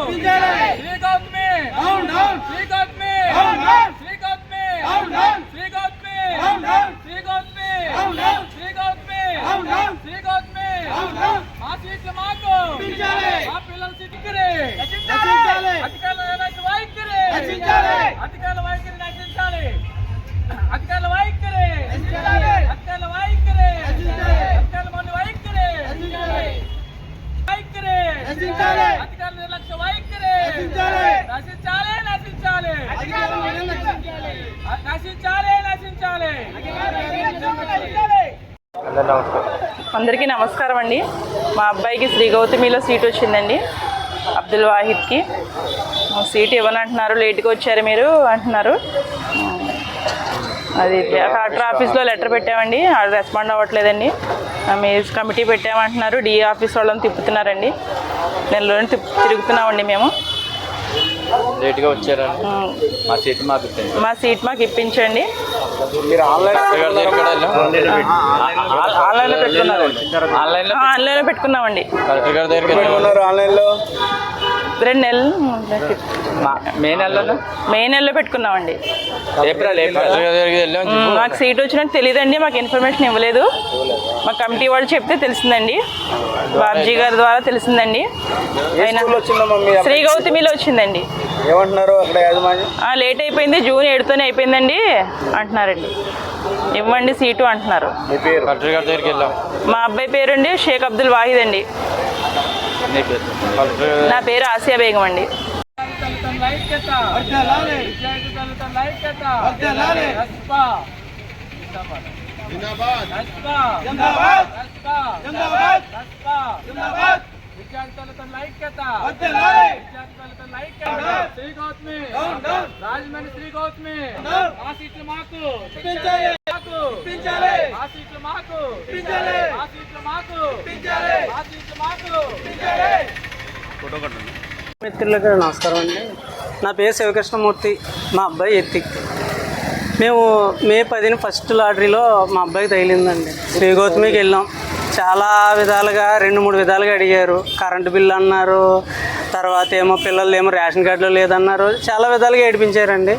శ్రీ గౌతమి శ్రీ గౌతమి శ్రీ గౌతమి శ్రీ గౌతమి శ్రీ గౌతమి శ్రీ గౌతమి శ్రీ గౌతమి మా సీట్లు మాకు మా పిల్లల సీట్లు అధికారుల వైఖరి అధికారుల వైఖరి నశించాలి అధికారుల వైఖరి అధికారుల వైఖరి అధికారుల మొండి వైఖరి వైఖరి అధికారుల నిర్లక్ష్య వైఖరి నశించాలి నశించాలి నశించాలి నశించాలి. అందరికీ నమస్కారం అండి. మా అబ్బాయికి శ్రీ గౌతమిలో సీట్ వచ్చిందండి. అబ్దుల్ వాహిద్కి సీట్ ఇవ్వనంటున్నారు, లేట్గా వచ్చారు మీరు అంటున్నారు. అది కలెక్టర్ ఆఫీస్లో లెటర్ పెట్టామండి, అది రెస్పాండ్ అవ్వట్లేదండి. మీ కమిటీ పెట్టామంటున్నారు, డిఏ ఆఫీస్ వాళ్ళని తిప్పుతున్నారండి. నెలలోనే తిరుగుతున్నామండి మేము. లేట్గా వచ్చారండి. మా సీట్ మాకు ఇప్పించండి. ఆన్లైన్లో పెట్టుకున్నామండి. 2 నెలలు మే నెలలో పెట్టుకున్నామండి. మాకు సీట్ వచ్చినట్టు తెలియదండి, మాకు ఇన్ఫర్మేషన్ ఇవ్వలేదు. మా కమిటీ వాళ్ళు చెప్తే తెలిసిందండి, బాబ్జీ గారి ద్వారా తెలిసిందండి. శ్రీ గౌతమిలో వచ్చిందండి. ఏమంటున్నారు అక్కడ యాజమాన్యం? లేట్ అయిపోయింది, జూన్ 7తోనే అయిపోయిందండి అంటున్నారండి. ఇవ్వండి సీటు అంటున్నారు. మా అబ్బాయి పేరండి షేక్ అబ్దుల్ వాహిద్ అండి. నా పేరు ఆసియా బేగం అండి. రాజమండ్రి శ్రీ గౌతమి ఆ సీట్లు మాకు ఆ సీట్లు మాకు ఆ సీట్లు మాకు ఆ సీట్లు మాకు. మిత్రులకు నమస్కారం అండి. నా పేరు శివకృష్ణమూర్తి, మా అబ్బాయి ఎత్తిక్. మేము మే 10న ఫస్ట్ లాటరీలో మా అబ్బాయికి తగిలిందండి. శ్రీ గౌతమికి వెళ్ళాం. చాలా విధాలుగా 2-3 విధాలుగా అడిగారు. కరెంటు బిల్లు అన్నారు, తర్వాత ఏమో పిల్లలు ఏమో రేషన్ కార్డులో లేదన్నారు. చాలా విధాలుగా ఏడిపించారండి.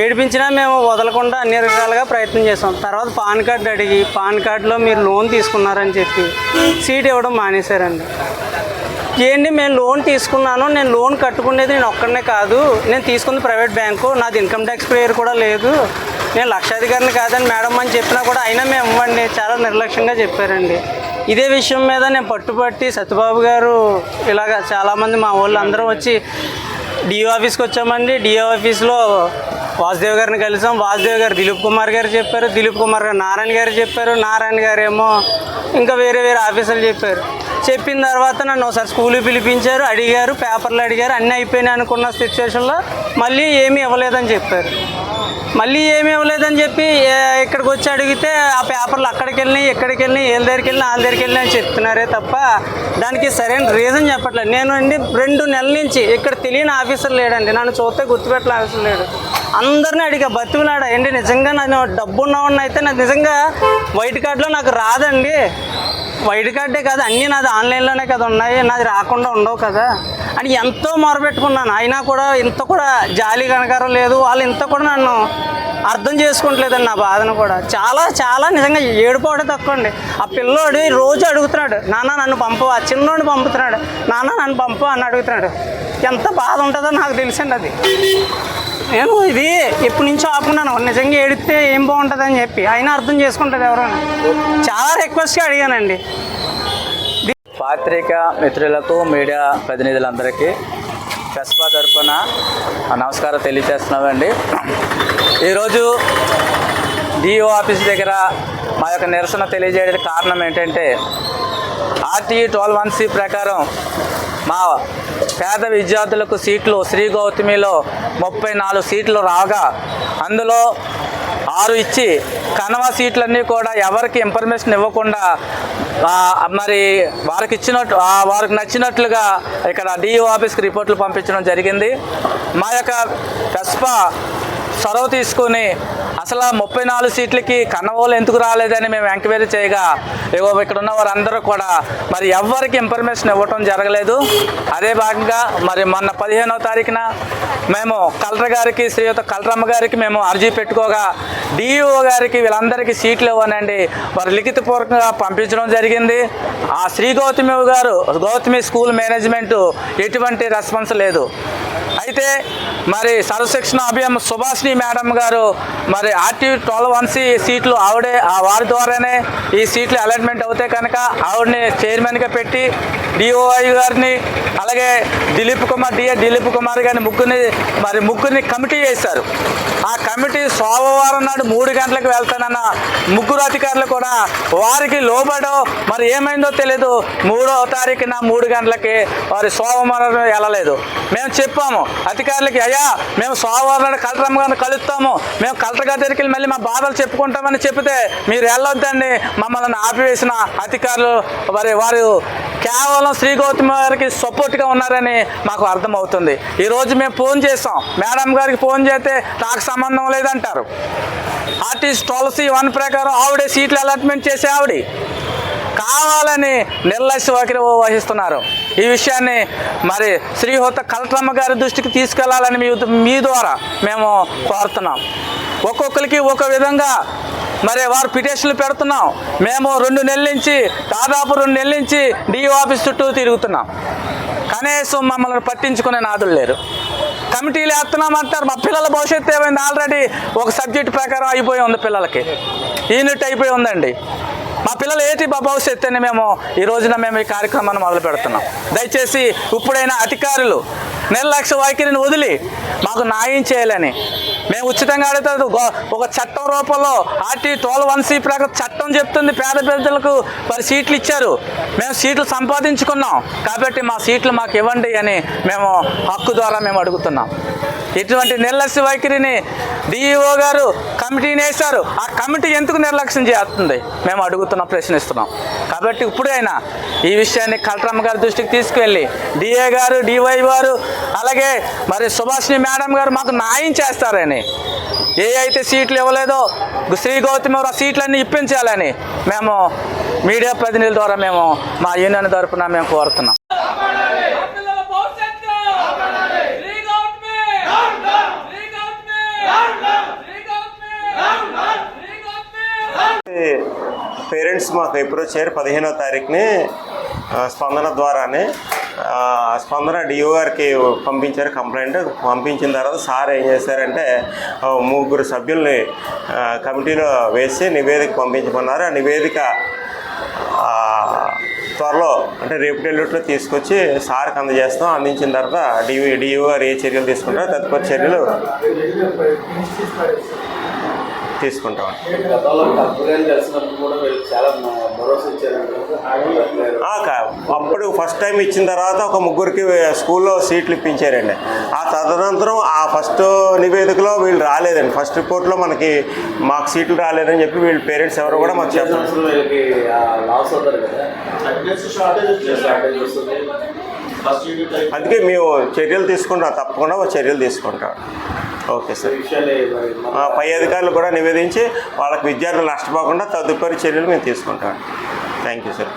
ఏడిపించినా మేము వదలకుండా అన్ని రకాలుగా ప్రయత్నం చేసాం. తర్వాత పాన్ కార్డు అడిగి పాన్ కార్డులో మీరు లోన్ తీసుకున్నారని చెప్పి సీట్ ఇవ్వడం మానేశారండి. ఏంటి మేము లోన్ తీసుకున్నాను, నేను లోన్ కట్టుకునేది నేను ఒక్కడనే కాదు, నేను తీసుకుంది ప్రైవేట్ బ్యాంకు, నాది ఇన్కమ్ ట్యాక్స్ పేరు కూడా లేదు, నేను లక్షాధికారిని కాదని మేడం అని చెప్పినా కూడా అయినా మేము ఇవ్వండి చాలా నిర్లక్ష్యంగా చెప్పారండి. ఇదే విషయం మీద నేను పట్టుబట్టి సత్యబాబు గారు ఇలాగ చాలామంది మా వాళ్ళు అందరం వచ్చి డిఓ ఆఫీస్కి వచ్చామండి. డిఓ ఆఫీస్లో వాసుదేవ్ గారిని కలిసాం. వాసుదేవ్ గారు దిలీప్ కుమార్ గారు చెప్పారు, దిలీప్ కుమార్ గారు నారాయణ గారు చెప్పారు, నారాయణ గారు ఏమో ఇంకా వేరే ఆఫీసర్లు చెప్పారు. చెప్పిన తర్వాత నన్ను ఒకసారి స్కూల్కి పిలిపించారు, అడిగారు, పేపర్లు అడిగారు, అన్నీ అయిపోయినాయి అనుకున్న సిచ్యువేషన్లో మళ్ళీ ఏమీ ఇవ్వలేదని చెప్పారు. మళ్ళీ ఏమీ ఇవ్వలేదని చెప్పి ఇక్కడికి వచ్చి అడిగితే ఆ పేపర్లు అక్కడికి వెళ్ళినాయి, ఎక్కడికి వెళ్ళినాయి, వీళ్ళ దగ్గరికి వెళ్ళినా వాళ్ళ దగ్గరికి వెళ్ళినా అని చెప్తున్నారే తప్ప దానికి సరైన రీజన్ చెప్పట్లేదు. నేను అండి 2 నెలల నుంచి ఇక్కడ తెలియని ఆఫీసర్ లేడండి, నన్ను చూస్తే గుర్తుపెట్టిన ఆఫీసర్ లేడు. అందరినీ అడిగా బతిమలాడా ఏంటి నిజంగా నేను డబ్బు ఉన్నవాడిని అయితే నాకు నిజంగా వైట్ కార్డులో నాకు రాదండి, వైట్ కార్డే కాదు అన్నీ నాది ఆన్లైన్లోనే కదా ఉన్నాయి, నాది రాకుండా ఉండవు కదా అని ఎంతో మొరపెట్టుకున్నాను. అయినా కూడా ఇంత కూడా జాలి కనకారం లేదు, వాళ్ళు ఇంత కూడా నన్ను అర్థం చేసుకుంటలేదండి నా బాధను కూడా. చాలా చాలా నిజంగా ఏడుపోవడం తక్కువ అండి. ఆ పిల్లోడు రోజు అడుగుతున్నాడు, నాన్న నన్ను పంపు, ఆ చిన్నోడిని పంపుతున్నాడు, నాన్న నన్ను పంపు అని అడుగుతున్నాడు. ఎంత బాధ ఉంటుందో నాకు తెలుసండి. అది నేను ఇది ఎప్పటి నుంచో ఆపుకున్నాను, నిజంగా ఏడిస్తే ఏం బాగుంటుందని చెప్పి, అయినా అర్థం చేసుకుంటుంది ఎవరైనా. చాలా రిక్వెస్ట్గా అడిగానండి. పాత్రిక మిత్రులకు మీడియా ప్రతినిధులందరికీ కస్బా తరఫున నమస్కారం తెలియజేస్తున్నామండి. ఈరోజు డిఓ ఆఫీస్ దగ్గర మా యొక్క నిరసన తెలియజేయడానికి కారణం ఏంటంటే RTE 12(1)C ప్రకారం మా పేద విద్యార్థులకు సీట్లు శ్రీ గౌతమిలో 34 సీట్లు రాగా అందులో 6 ఇచ్చి కనవ సీట్లన్నీ కూడా ఎవరికి ఇన్ఫర్మేషన్ ఇవ్వకుండా మరి వారికి నచ్చినట్లుగా ఇక్కడ డిఓ ఆఫీస్కి రిపోర్ట్లు పంపించడం జరిగింది. మా యొక్క కస్బా చొరవ తీసుకుని అసలు 34 సీట్లకి కన్నవోలు ఎందుకు రాలేదని మేము ఎంక్వైరీ చేయగా ఇగో ఇక్కడ ఉన్న వారందరూ కూడా మరి ఎవ్వరికి ఇన్ఫర్మేషన్ ఇవ్వటం జరగలేదు. అదే భాగంగా మరి మొన్న 15వ తారీఖున మేము కలెక్టర్ గారికి శ్రీయుత కలరమ్మ గారికి మేము అర్జీ పెట్టుకోగా డిఈఓ గారికి వీళ్ళందరికీ సీట్లు ఇవ్వనండి వారు లిఖితపూర్వకంగా పంపించడం జరిగింది. ఆ శ్రీ గౌతమి స్కూల్ మేనేజ్మెంటు ఎటువంటి రెస్పాన్స్ లేదు. అయితే మరి సర్వశిక్షణ అభియాన్ సుభాషిణి మేడం గారు మరి ఆర్టీ 12(1)C సీట్లు ఆవిడే వారి ద్వారానే ఈ సీట్లు అలాట్మెంట్ అవుతాయి కనుక ఆవిడని చైర్మన్గా పెట్టి డిఓఐ గారిని అలాగే దిలీప్ కుమార్ గారిని ముగ్గురిని కమిటీ చేశారు. ఆ కమిటీ సోమవారం నాడు 3 గంటలకు వెళ్తానన్న ముగ్గురు అధికారులు కూడా వారికి లోబడో మరి ఏమైందో తెలియదు 3వ తారీఖున 3 గంటలకి వారి సోమవారం వెళ్ళలేదు. మేము చెప్పాము అధికారులకి, అయ్యా మేము సోమవారం నాడు కలెక్టర్ గారిని కలుస్తాము, మేము కలెక్టర్ గారి దగ్గరికి మళ్ళీ మా బాధలు చెప్పుకుంటామని చెప్తే మీరు వెళ్ళొద్దండి మమ్మల్ని ఆపివేసిన అధికారులు వారు కేవలం శ్రీ గౌతమి గారికి సపోర్ట్గా ఉన్నారని మాకు అర్థమవుతుంది. ఈరోజు మేము ఫోన్ చేసాం, మేడం గారికి ఫోన్ చేస్తే నాకు సంబంధం లేదంటారు. ఆర్టిస్ట్ 12(1) ప్రకారం ఆవిడే సీట్లు అలాట్మెంట్ చేసే ఆవిడ కావాలని నిర్లక్ష్య వైఖరి వహిస్తున్నారు. ఈ విషయాన్ని మరి శ్రీహోత కలెక్టరమ్మ గారి దృష్టికి తీసుకెళ్లాలని మీ ద్వారా మేము కోరుతున్నాం. ఒక్కొక్కరికి ఒక విధంగా మరి వారు పిటిషన్లు పెడుతున్నాం. మేము దాదాపు 2 నెలల నుంచి డిఓ ఆఫీస్ చుట్టూ తిరుగుతున్నాం. కనీసం మమ్మల్ని పట్టించుకునే నాదులు లేరు. కమిటీలు వేస్తున్నామంటారు. మా పిల్లల భవిష్యత్తు ఏమైంది? ఆల్రెడీ ఒక సబ్జెక్ట్ ప్రకారం అయిపోయి ఉంది, పిల్లలకి యూనిట్ అయిపోయి ఉందండి. మా పిల్లలు ఏంటి భవిష్యత్తు అని ఈ రోజున మేము ఈ కార్యక్రమాన్ని మొదలు పెడుతున్నాం. దయచేసి ఇప్పుడైనా అధికారులు నిర్లక్ష్య వైఖరిని వదిలి మాకు న్యాయం చేయాలని మేము ఉచితంగా అడుగుతారు. ఒక చట్టం రూపంలో ఆర్టీ 12(1)C ప్రకారం చట్టం చెప్తుంది పేద ప్రజలకు మరి సీట్లు ఇచ్చారు. మేము సీట్లు సంపాదించుకున్నాం కాబట్టి మా సీట్లు మాకు ఇవ్వండి అని మేము హక్కు ద్వారా మేము అడుగుతున్నాం. ఇటువంటి నిర్లక్ష్య వైఖరిని డిఈఓ గారు కమిటీని వేశారు. ఆ కమిటీ ఎందుకు నిర్లక్ష్యం చేస్తుంది మేము ప్రశ్నిస్తున్నాం. కాబట్టి ఇప్పుడైనా ఈ విషయాన్ని కలెక్టరమ్మ గారి దృష్టికి తీసుకువెళ్ళి డిఏ గారు డివై గారు అలాగే మరి సుభాషిణి మేడం గారు మాకు న్యాయం చేస్తారని, ఏ అయితే సీట్లు ఇవ్వలేదో శ్రీ గౌతమి ఆ సీట్లన్నీ ఇప్పించాలని మేము మీడియా ప్రతినిధుల ద్వారా మేము మా యూనియన్ తరఫున మేము కోరుతున్నాం. పేరెంట్స్ మాకు ఎప్పుడు వచ్చారు 15వ తారీఖుని స్పందన ద్వారానే స్పందన డిఓ గారికి పంపించారు కంప్లైంట్. పంపించిన తర్వాత సార్ ఏం చేశారంటే 3 సభ్యుల్ని కమిటీలో వేసి నివేదిక పంపించమన్నారు. ఆ నివేదిక త్వరలో అంటే రేపు ఎల్లుండిలో తీసుకొచ్చి సార్కి అందజేస్తాం. అందించిన తర్వాత డిఓ గారు ఏ చర్యలు తీసుకుంటారో తదుపరి చర్యలు తీసుకుంటాం. అప్పుడు ఫస్ట్ టైం ఇచ్చిన తర్వాత ఒక 3కి స్కూల్లో సీట్లు ఇప్పించారండి. ఆ తదనంతరం ఆ ఫస్ట్ నివేదికలో వీళ్ళు రాలేదండి. ఫస్ట్ రిపోర్ట్లో మాకు సీట్లు రాలేదని చెప్పి వీళ్ళ పేరెంట్స్ ఎవరు కూడా మాకు చెప్పారు. అందుకే మేము చర్యలు తీసుకుంటాం, తప్పకుండా చర్యలు తీసుకుంటాం. Okay sir. పై అధికారులు కూడా నివేదించి వాళ్ళకి విద్యార్థులు నష్టపోకుండా తదుపరి చర్యలు మేము తీసుకుంటాం. Thank you sir.